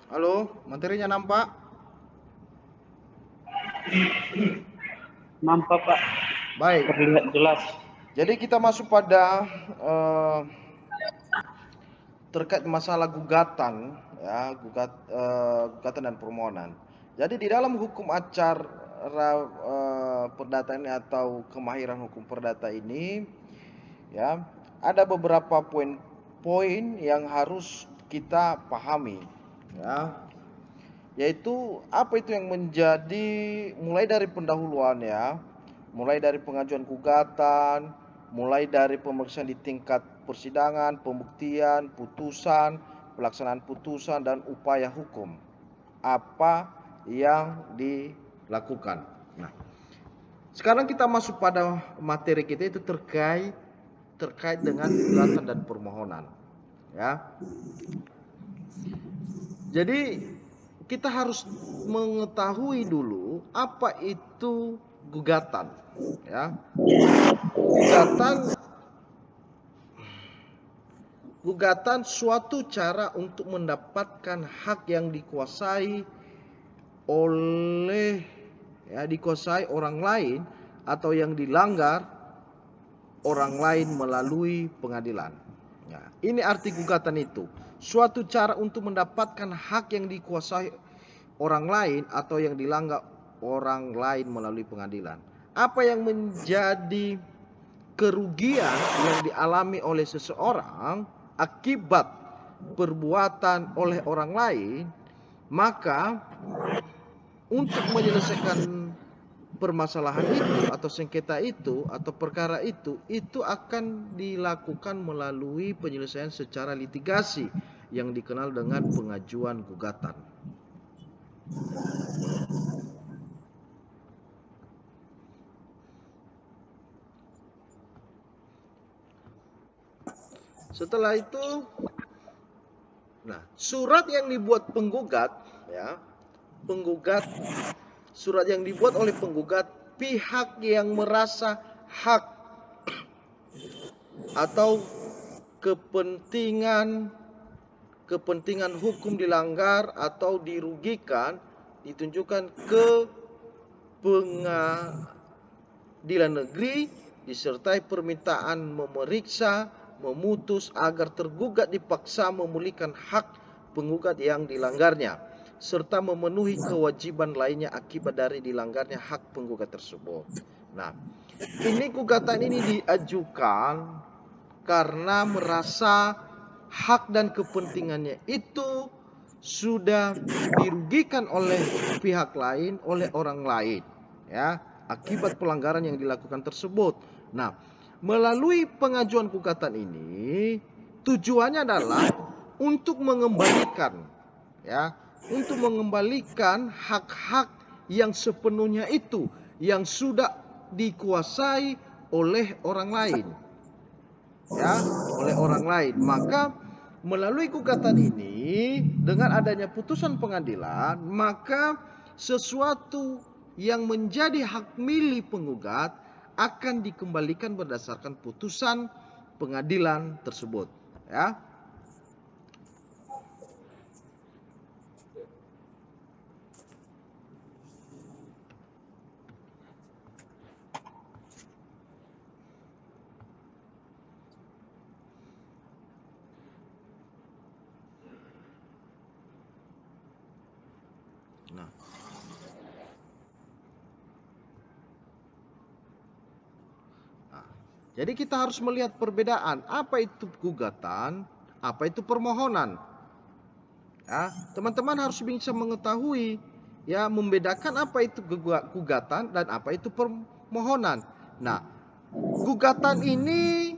Halo, materinya nampak? Nampak Pak, Baik. terlihat jelas. Jadi kita masuk pada eh, terkait masalah gugatan, ya, gugatan dan permohonan. Jadi di dalam hukum acara perdata ini atau kemahiran hukum perdata ini, ya, ada beberapa poin-poin yang harus kita pahami, ya. Yaitu apa itu yang menjadi mulai dari pendahuluan, ya, mulai dari pengajuan gugatan, mulai dari pemeriksaan di tingkat persidangan, pembuktian, putusan, pelaksanaan putusan dan upaya hukum. Apa yang dilakukan. Nah, sekarang kita masuk pada materi kita itu terkait dengan gugatan dan permohonan, ya. Jadi kita harus mengetahui dulu apa itu gugatan, ya. Gugatan suatu cara untuk mendapatkan hak yang dikuasai orang lain atau yang dilanggar orang lain melalui pengadilan. Nah, ini arti gugatan itu. Suatu cara untuk mendapatkan hak yang dikuasai orang lain atau yang dilanggar orang lain melalui pengadilan. Apa yang menjadi kerugian yang dialami oleh seseorang akibat perbuatan oleh orang lain, maka untuk menyelesaikan permasalahan itu atau sengketa itu atau perkara itu akan dilakukan melalui penyelesaian secara litigasi yang dikenal dengan pengajuan gugatan. Setelah itu, nah, surat yang dibuat penggugat, ya, surat yang dibuat oleh penggugat, pihak yang merasa hak atau kepentingan hukum dilanggar atau dirugikan ditunjukkan ke pengadilan negeri disertai permintaan memeriksa, memutus agar tergugat dipaksa memulihkan hak penggugat yang dilanggarnya serta memenuhi kewajiban lainnya akibat dari dilanggarnya hak penggugat tersebut. Nah, ini gugatan ini diajukan karena merasa hak dan kepentingannya itu sudah dirugikan oleh pihak lain, oleh orang lain, ya, akibat pelanggaran yang dilakukan tersebut. Nah, melalui pengajuan gugatan ini tujuannya adalah untuk mengembalikan, ya, untuk mengembalikan hak-hak yang sepenuhnya itu yang sudah dikuasai oleh orang lain, ya, oleh orang lain. Maka melalui gugatan ini dengan adanya putusan pengadilan, maka sesuatu yang menjadi hak milik penggugat akan dikembalikan berdasarkan putusan pengadilan tersebut, ya. Nah, jadi kita harus melihat perbedaan apa itu gugatan, apa itu permohonan. Ya, teman-teman harus bisa mengetahui, ya, membedakan apa itu gugatan dan apa itu permohonan. Nah, gugatan ini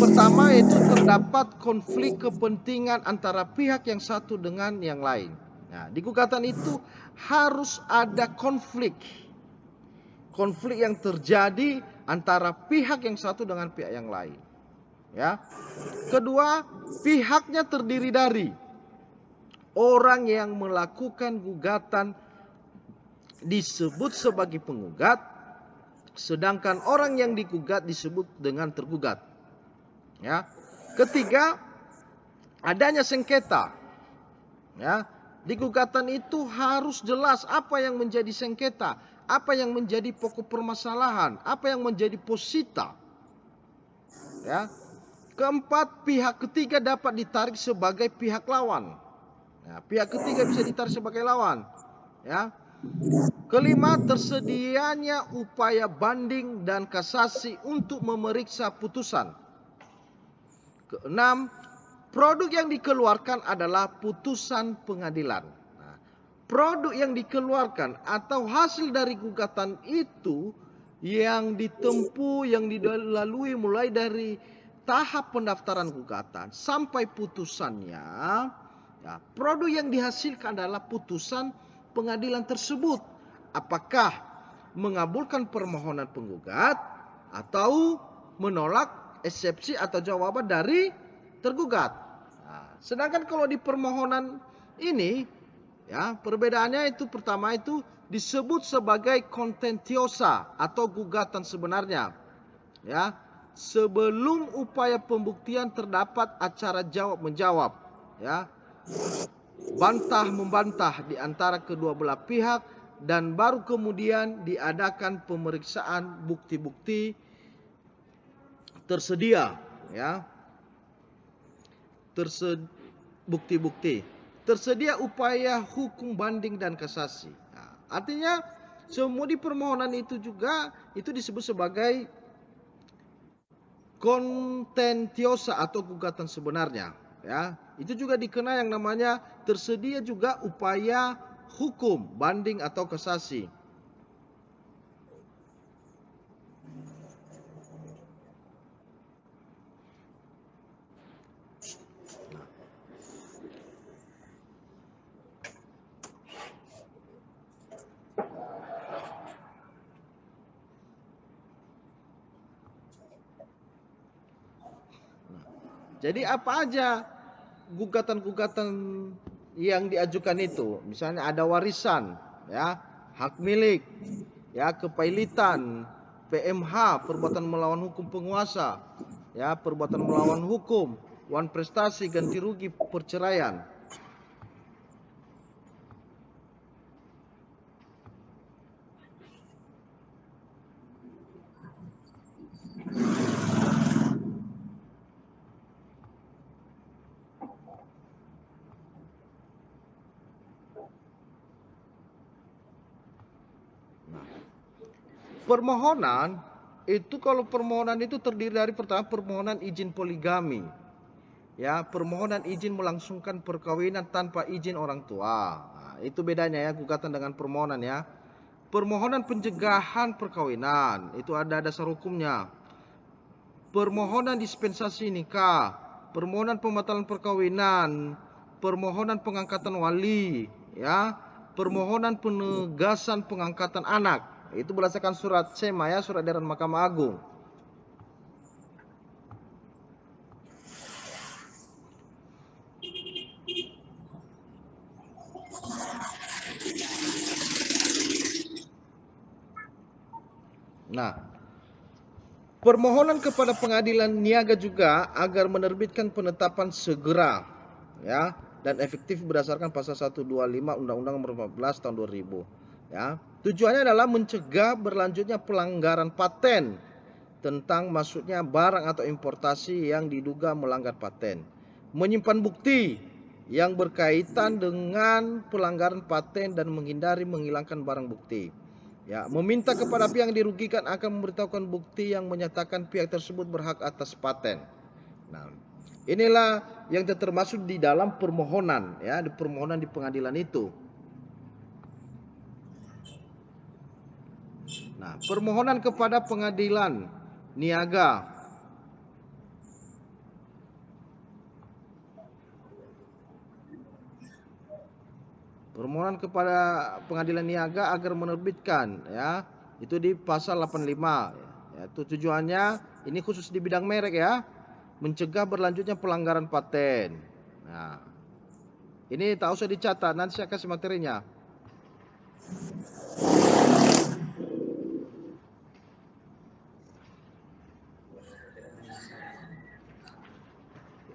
pertama yaitu terdapat konflik kepentingan antara pihak yang satu dengan yang lain. Nah, di gugatan itu harus ada konflik yang terjadi antara pihak yang satu dengan pihak yang lain. Ya. Kedua, pihaknya terdiri dari orang yang melakukan gugatan disebut sebagai penggugat, sedangkan orang yang digugat disebut dengan tergugat. Ya. Ketiga, adanya sengketa. Ya, di gugatan itu harus jelas apa yang menjadi sengketa, apa yang menjadi pokok permasalahan, apa yang menjadi posita. Ya. Keempat, pihak ketiga dapat ditarik sebagai pihak lawan. Ya, pihak ketiga bisa ditarik sebagai lawan. Ya. Kelima, tersedianya upaya banding dan kasasi untuk memeriksa putusan. Keenam, produk yang dikeluarkan adalah putusan pengadilan. Nah, produk yang dikeluarkan atau hasil dari gugatan itu yang ditempuh, yang dilalui mulai dari tahap pendaftaran gugatan sampai putusannya, ya, produk yang dihasilkan adalah putusan pengadilan tersebut. Apakah mengabulkan permohonan penggugat atau menolak eksepsi atau jawaban dari tergugat. Nah, sedangkan kalau di permohonan ini, ya, perbedaannya itu pertama itu disebut sebagai contentiosa atau gugatan sebenarnya. Ya, sebelum upaya pembuktian terdapat acara jawab menjawab, ya, bantah membantah di antara kedua belah pihak, dan baru kemudian diadakan pemeriksaan bukti-bukti tersedia, ya, bukti-bukti tersedia upaya hukum banding dan kasasi. Nah, artinya semua di permohonan itu juga itu disebut sebagai contentiosa atau gugatan sebenarnya. Ya, itu juga dikenal yang namanya tersedia juga upaya hukum banding atau kasasi. Jadi apa aja gugatan-gugatan yang diajukan itu? Misalnya ada warisan, ya, hak milik, ya, kepailitan, PMH, perbuatan melawan hukum penguasa, ya, perbuatan melawan hukum, wan prestasi, ganti rugi, perceraian. Permohonan itu, kalau permohonan itu terdiri dari pertama permohonan izin poligami, ya, permohonan izin melangsungkan perkawinan tanpa izin orang tua. Nah, itu bedanya ya gugatan dengan permohonan, ya. Permohonan pencegahan perkawinan itu ada dasar hukumnya. Permohonan dispensasi nikah, permohonan pembatalan perkawinan, permohonan pengangkatan wali, ya, permohonan penegasan pengangkatan anak. Itu berdasarkan surat SEMA, ya, surat edaran Mahkamah Agung. Nah, permohonan kepada pengadilan niaga juga agar menerbitkan penetapan segera, ya, dan efektif berdasarkan pasal 125 Undang-Undang Nomor 14 Tahun 2000, ya. Tujuannya adalah mencegah berlanjutnya pelanggaran paten tentang masuknya barang atau importasi yang diduga melanggar paten, menyimpan bukti yang berkaitan dengan pelanggaran paten dan menghindari menghilangkan barang bukti. Ya, meminta kepada pihak yang dirugikan akan memberitahukan bukti yang menyatakan pihak tersebut berhak atas paten. Nah, inilah yang termasuk di dalam permohonan, ya, di permohonan di pengadilan itu. Nah, permohonan kepada pengadilan niaga. Permohonan kepada pengadilan niaga agar menerbitkan, ya, itu di pasal 85. Ya, itu tujuannya ini khusus di bidang merek, ya, mencegah berlanjutnya pelanggaran paten. Nah, ini tak usah dicatat, nanti saya kasih materinya.